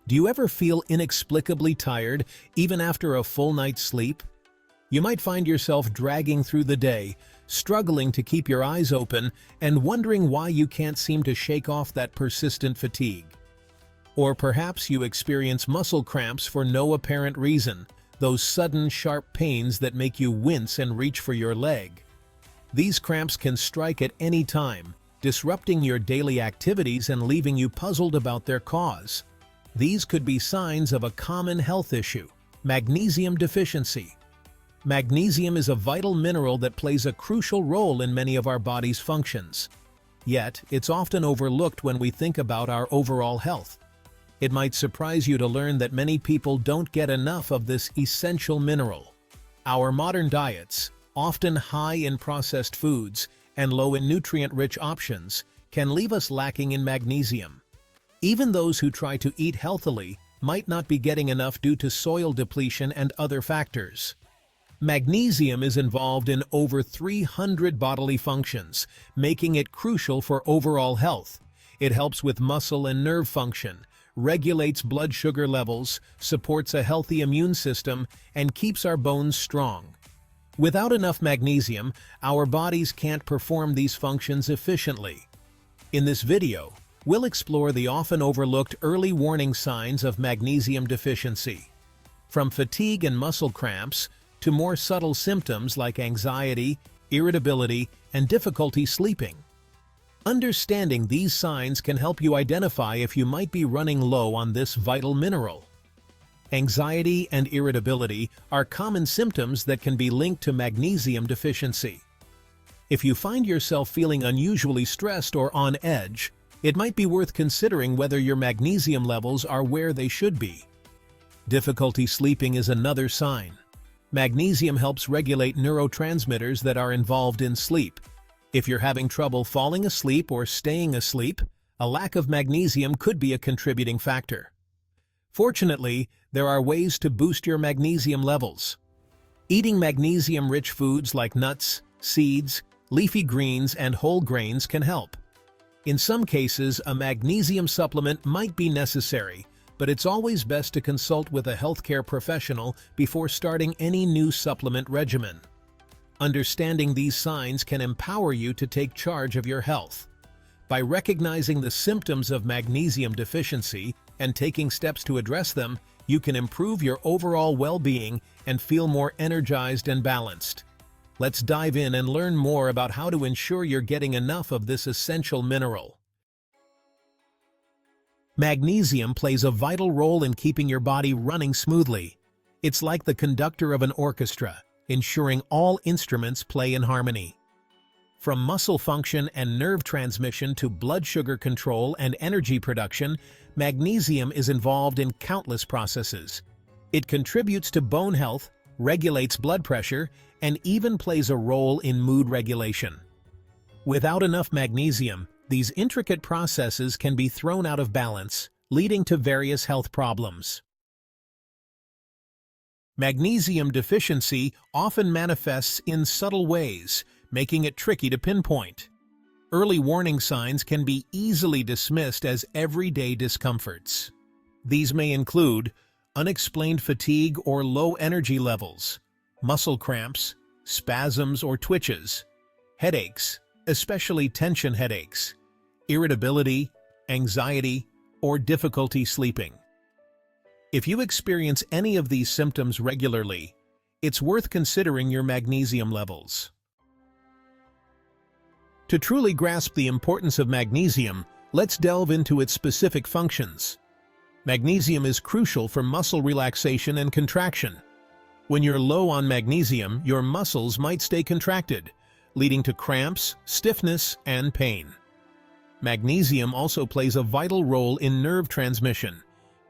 Do you ever feel inexplicably tired, even after a full night's sleep? You might find yourself dragging through the day, struggling to keep your eyes open, and wondering why you can't seem to shake off that persistent fatigue. Or perhaps you experience muscle cramps for no apparent reason, those sudden, sharp pains that make you wince and reach for your leg. These cramps can strike at any time, disrupting your daily activities and leaving you puzzled about their cause. These could be signs of a common health issue: magnesium deficiency. Magnesium is a vital mineral that plays a crucial role in many of our body's functions. Yet, it's often overlooked when we think about our overall health. It might surprise you to learn that many people don't get enough of this essential mineral. Our modern diets, often high in processed foods and low in nutrient-rich options, can leave us lacking in magnesium. Even those who try to eat healthily might not be getting enough due to soil depletion and other factors. Magnesium is involved in over 300 bodily functions, making it crucial for overall health. It helps with muscle and nerve function, regulates blood sugar levels, supports a healthy immune system, and keeps our bones strong. Without enough magnesium, our bodies can't perform these functions efficiently. In this video, we'll explore the often overlooked early warning signs of magnesium deficiency. From fatigue and muscle cramps to more subtle symptoms like anxiety, irritability, and difficulty sleeping. Understanding these signs can help you identify if you might be running low on this vital mineral. Anxiety and irritability are common symptoms that can be linked to magnesium deficiency. If you find yourself feeling unusually stressed or on edge, it might be worth considering whether your magnesium levels are where they should be. Difficulty sleeping is another sign. Magnesium helps regulate neurotransmitters that are involved in sleep. If you're having trouble falling asleep or staying asleep, a lack of magnesium could be a contributing factor. Fortunately, there are ways to boost your magnesium levels. Eating magnesium-rich foods like nuts, seeds, leafy greens, and whole grains can help. In some cases, a magnesium supplement might be necessary, but it's always best to consult with a healthcare professional before starting any new supplement regimen. Understanding these signs can empower you to take charge of your health. By recognizing the symptoms of magnesium deficiency and taking steps to address them, you can improve your overall well-being and feel more energized and balanced. Let's dive in and learn more about how to ensure you're getting enough of this essential mineral. Magnesium plays a vital role in keeping your body running smoothly. It's like the conductor of an orchestra, ensuring all instruments play in harmony. From muscle function and nerve transmission to blood sugar control and energy production, magnesium is involved in countless processes. It contributes to bone health, regulates blood pressure, and even plays a role in mood regulation. Without enough magnesium, these intricate processes can be thrown out of balance, leading to various health problems. Magnesium deficiency often manifests in subtle ways, making it tricky to pinpoint. Early warning signs can be easily dismissed as everyday discomforts. These may include unexplained fatigue or low energy levels, muscle cramps, spasms or twitches, headaches, especially tension headaches, irritability, anxiety, or difficulty sleeping. If you experience any of these symptoms regularly, it's worth considering your magnesium levels. To truly grasp the importance of magnesium, let's delve into its specific functions. Magnesium is crucial for muscle relaxation and contraction. When you're low on magnesium, your muscles might stay contracted, leading to cramps, stiffness, and pain. Magnesium also plays a vital role in nerve transmission,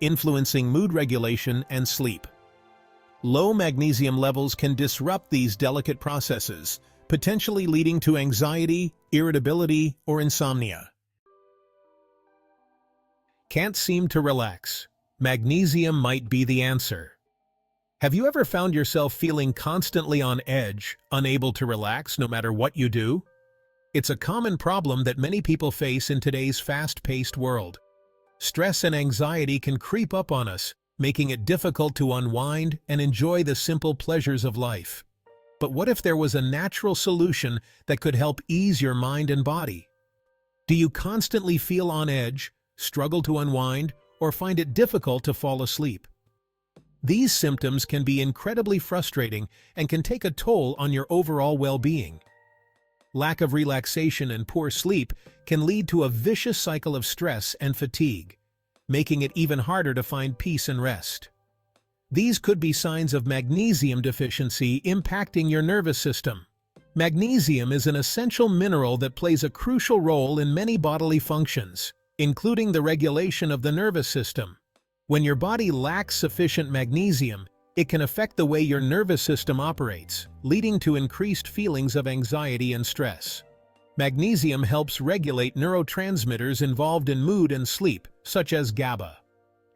influencing mood regulation and sleep. Low magnesium levels can disrupt these delicate processes, potentially leading to anxiety, irritability, or insomnia. Can't seem to relax? Magnesium might be the answer. Have you ever found yourself feeling constantly on edge, unable to relax no matter what you do? It's a common problem that many people face in today's fast-paced world. Stress and anxiety can creep up on us, making it difficult to unwind and enjoy the simple pleasures of life. But what if there was a natural solution that could help ease your mind and body? Do you constantly feel on edge, struggle to unwind, or find it difficult to fall asleep? These symptoms can be incredibly frustrating and can take a toll on your overall well-being. Lack of relaxation and poor sleep can lead to a vicious cycle of stress and fatigue, making it even harder to find peace and rest. These could be signs of magnesium deficiency impacting your nervous system. Magnesium is an essential mineral that plays a crucial role in many bodily functions, including the regulation of the nervous system. When your body lacks sufficient magnesium, it can affect the way your nervous system operates, leading to increased feelings of anxiety and stress. Magnesium helps regulate neurotransmitters involved in mood and sleep, such as GABA.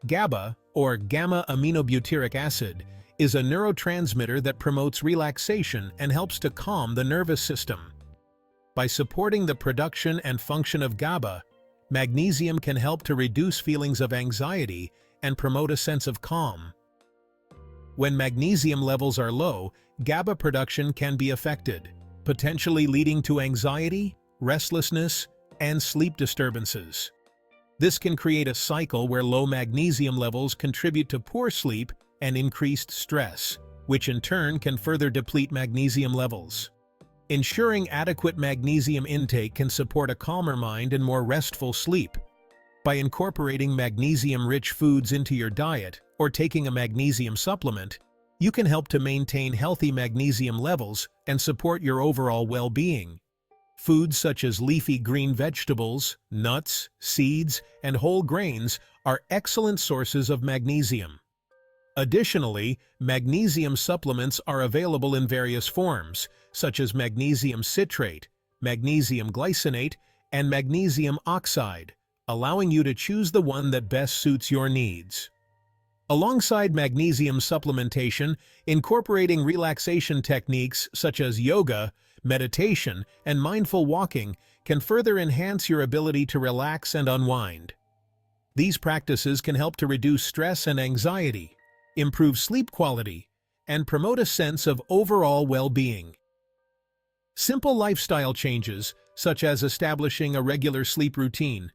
GABA, or gamma-aminobutyric acid, is a neurotransmitter that promotes relaxation and helps to calm the nervous system. By supporting the production and function of GABA, magnesium can help to reduce feelings of anxiety and promote a sense of calm. When magnesium levels are low, GABA production can be affected, potentially leading to anxiety, restlessness, and sleep disturbances. This can create a cycle where low magnesium levels contribute to poor sleep and increased stress, which in turn can further deplete magnesium levels. Ensuring adequate magnesium intake can support a calmer mind and more restful sleep. By incorporating magnesium-rich foods into your diet or taking a magnesium supplement, you can help to maintain healthy magnesium levels and support your overall well-being. Foods such as leafy green vegetables, nuts, seeds, and whole grains are excellent sources of magnesium. Additionally, magnesium supplements are available in various forms, such as magnesium citrate, magnesium glycinate, and magnesium oxide, allowing you to choose the one that best suits your needs. Alongside magnesium supplementation, incorporating relaxation techniques such as yoga, meditation, and mindful walking can further enhance your ability to relax and unwind. These practices can help to reduce stress and anxiety, improve sleep quality, and promote a sense of overall well-being. Simple lifestyle changes, such as establishing a regular sleep routine,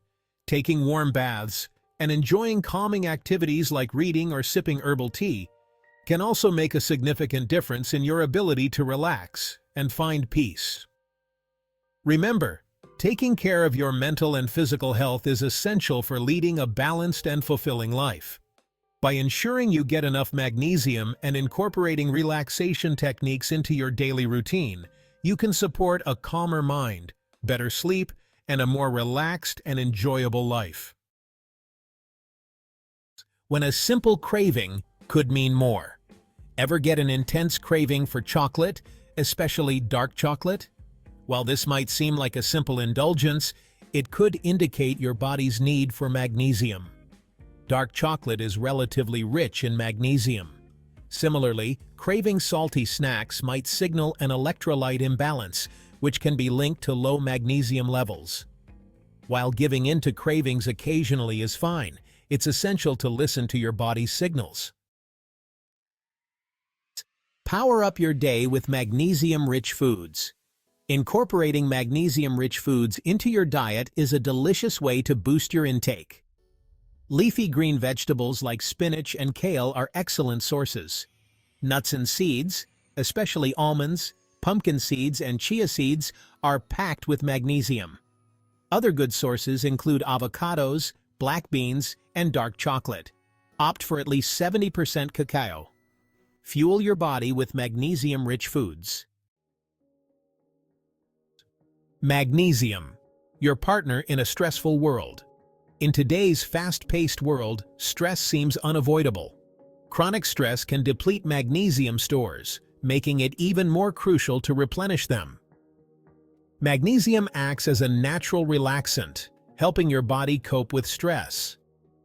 taking warm baths, and enjoying calming activities like reading or sipping herbal tea, can also make a significant difference in your ability to relax and find peace. Remember, taking care of your mental and physical health is essential for leading a balanced and fulfilling life. By ensuring you get enough magnesium and incorporating relaxation techniques into your daily routine, you can support a calmer mind, better sleep, and a more relaxed and enjoyable life. When a simple craving could mean more. Ever get an intense craving for chocolate, especially dark chocolate? While this might seem like a simple indulgence, it could indicate your body's need for magnesium. Dark chocolate is relatively rich in magnesium. Similarly, craving salty snacks might signal an electrolyte imbalance, which can be linked to low magnesium levels. While giving in to cravings occasionally is fine, it's essential to listen to your body's signals. Power up your day with magnesium-rich foods. Incorporating magnesium-rich foods into your diet is a delicious way to boost your intake. Leafy green vegetables like spinach and kale are excellent sources. Nuts and seeds, especially almonds, pumpkin seeds, and chia seeds, are packed with magnesium. Other good sources include avocados, black beans, and dark chocolate. Opt for at least 70% cacao. Fuel your body with magnesium-rich foods. Magnesium, your partner in a stressful world. In today's fast-paced world, stress seems unavoidable. Chronic stress can deplete magnesium stores, making it even more crucial to replenish them. Magnesium acts as a natural relaxant, helping your body cope with stress.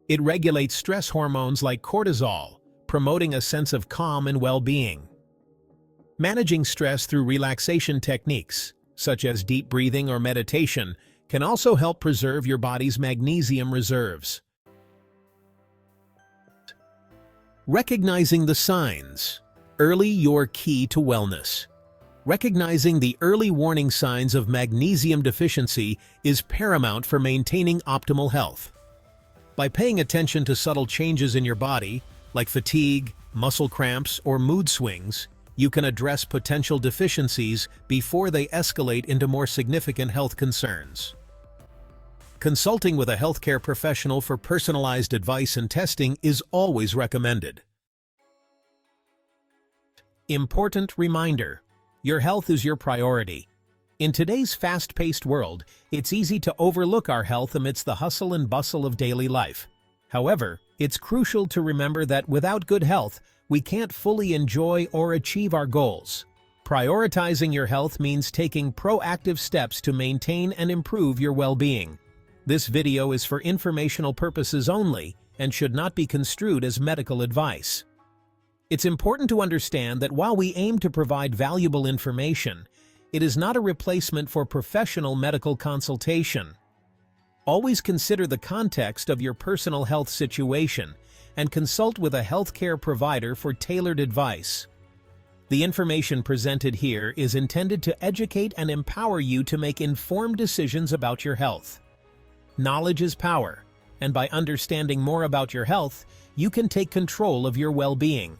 It regulates stress hormones like cortisol, promoting a sense of calm and well-being. Managing stress through relaxation techniques, such as deep breathing or meditation, can also help preserve your body's magnesium reserves. Recognizing the signs. Early your key to wellness. Recognizing the early warning signs of magnesium deficiency is paramount for maintaining optimal health. By paying attention to subtle changes in your body, like fatigue, muscle cramps, or mood swings, you can address potential deficiencies before they escalate into more significant health concerns. Consulting with a healthcare professional for personalized advice and testing is always recommended. Important reminder: your health is your priority. In today's fast-paced world, it's easy to overlook our health amidst the hustle and bustle of daily life. However, it's crucial to remember that without good health, we can't fully enjoy or achieve our goals. Prioritizing your health means taking proactive steps to maintain and improve your well-being. This video is for informational purposes only and should not be construed as medical advice. It's important to understand that while we aim to provide valuable information, it is not a replacement for professional medical consultation. Always consider the context of your personal health situation and consult with a healthcare provider for tailored advice. The information presented here is intended to educate and empower you to make informed decisions about your health. Knowledge is power, and by understanding more about your health, you can take control of your well-being.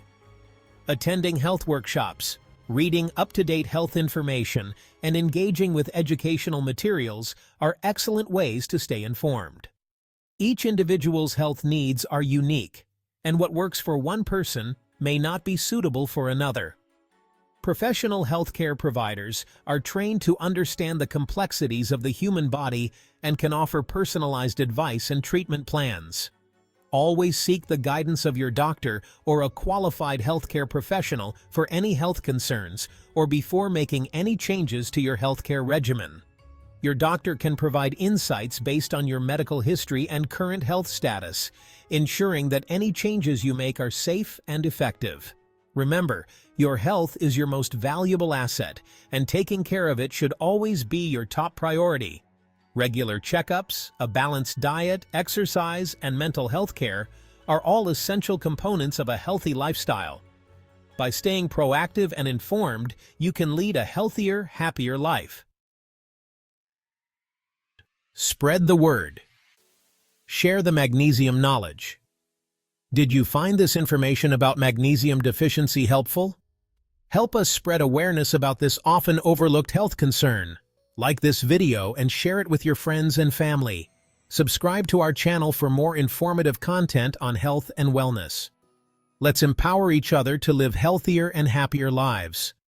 Attending health workshops, reading up-to-date health information, and engaging with educational materials are excellent ways to stay informed. Each individual's health needs are unique, and what works for one person may not be suitable for another. Professional healthcare providers are trained to understand the complexities of the human body and can offer personalized advice and treatment plans. Always seek the guidance of your doctor or a qualified healthcare professional for any health concerns or before making any changes to your healthcare regimen. Your doctor can provide insights based on your medical history and current health status, ensuring that any changes you make are safe and effective. Remember, your health is your most valuable asset, and taking care of it should always be your top priority. Regular checkups, a balanced diet, exercise, and mental health care are all essential components of a healthy lifestyle. By staying proactive and informed, you can lead a healthier, happier life. Spread the word. Share the magnesium knowledge. Did you find this information about magnesium deficiency helpful? Help us spread awareness about this often overlooked health concern. Like this video and share it with your friends and family. Subscribe to our channel for more informative content on health and wellness. Let's empower each other to live healthier and happier lives.